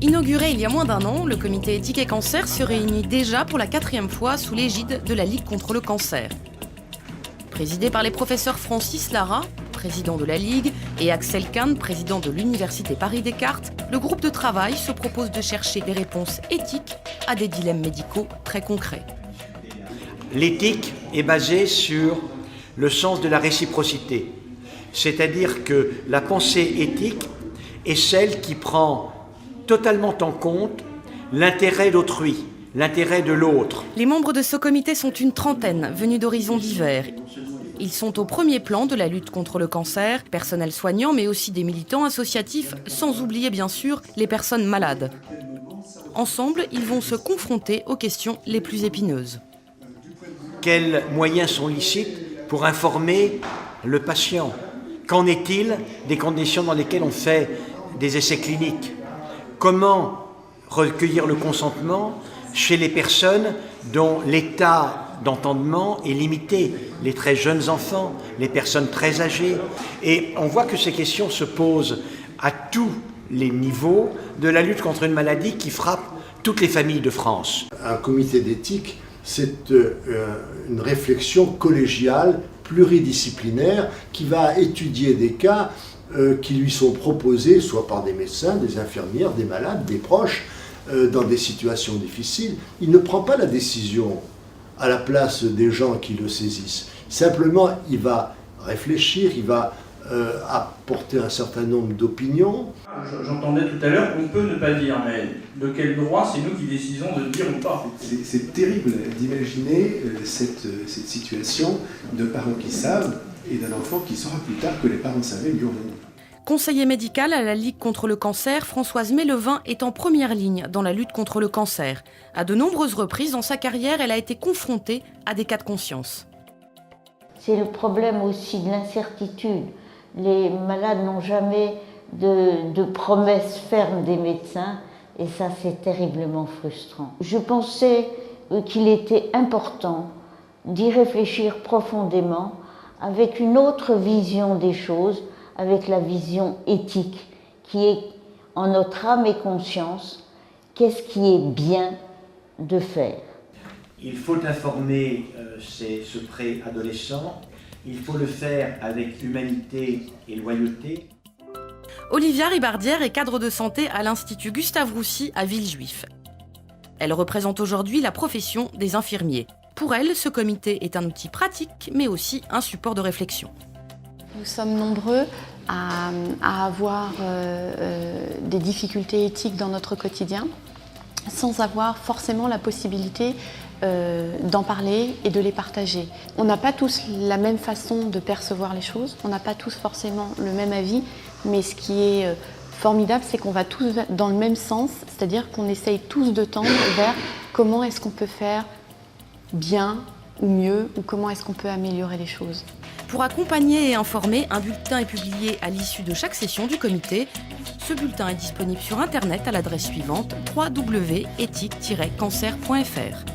Inauguré il y a moins d'un an, le comité éthique et cancer se réunit déjà pour la 4e fois sous l'égide de la Ligue contre le cancer. Présidé par les professeurs Francis Lara, président de la Ligue, et Axel Kahn, président de l'Université Paris-Descartes, le groupe de travail se propose de chercher des réponses éthiques à des dilemmes médicaux très concrets. L'éthique est basée sur le sens de la réciprocité, c'est-à-dire que la pensée éthique est celle qui prend totalement en compte l'intérêt d'autrui, l'intérêt de l'autre. Les membres de ce comité sont une trentaine, venus d'horizons divers. Ils sont au premier plan de la lutte contre le cancer, personnel soignant, mais aussi des militants associatifs, sans oublier bien sûr les personnes malades. Ensemble, ils vont se confronter aux questions les plus épineuses. Quels moyens sont licites pour informer le patient? Qu'en est-il des conditions dans lesquelles on fait des essais cliniques? Comment recueillir le consentement chez les personnes dont l'état d'entendement est limité, les très jeunes enfants, les personnes très âgées? Et on voit que ces questions se posent à tous les niveaux de la lutte contre une maladie qui frappe toutes les familles de France. Un comité d'éthique, c'est une réflexion collégiale, pluridisciplinaire, qui va étudier des cas qui lui sont proposés, soit par des médecins, des infirmières, des malades, des proches, dans des situations difficiles. Il ne prend pas la décision à la place des gens qui le saisissent. Simplement, il va réfléchir, il va apporter un certain nombre d'opinions. J'entendais tout à l'heure qu'on peut ne pas dire, mais de quel droit c'est nous qui décidons de dire ou pas? C'est terrible d'imaginer cette situation de parents qui savent et d'un enfant qui saura plus tard que les parents savaient lui ont donné. Conseiller médicale à la Ligue contre le cancer, Françoise Mélevin est en première ligne dans la lutte contre le cancer. À de nombreuses reprises dans sa carrière, elle a été confrontée à des cas de conscience. C'est le problème aussi de l'incertitude. Les malades n'ont jamais de promesses fermes des médecins et ça, c'est terriblement frustrant. Je pensais qu'il était important d'y réfléchir profondément avec une autre vision des choses, avec la vision éthique qui est en notre âme et conscience, qu'est-ce qui est bien de faire. Il faut informer ce préadolescent, il faut le faire avec humanité et loyauté. Olivia Ribardière est cadre de santé à l'Institut Gustave Roussy à Villejuif. Elle représente aujourd'hui la profession des infirmiers. Pour elle, ce comité est un outil pratique, mais aussi un support de réflexion. Nous sommes nombreux à avoir des difficultés éthiques dans notre quotidien, sans avoir forcément la possibilité d'en parler et de les partager. On n'a pas tous la même façon de percevoir les choses, on n'a pas tous forcément le même avis, mais ce qui est formidable, c'est qu'on va tous dans le même sens, c'est-à-dire qu'on essaye tous de tendre vers comment est-ce qu'on peut faire bien ou mieux, ou comment est-ce qu'on peut améliorer les choses. Pour accompagner et informer, un bulletin est publié à l'issue de chaque session du comité. Ce bulletin est disponible sur Internet à l'adresse suivante www.ethique-cancer.fr.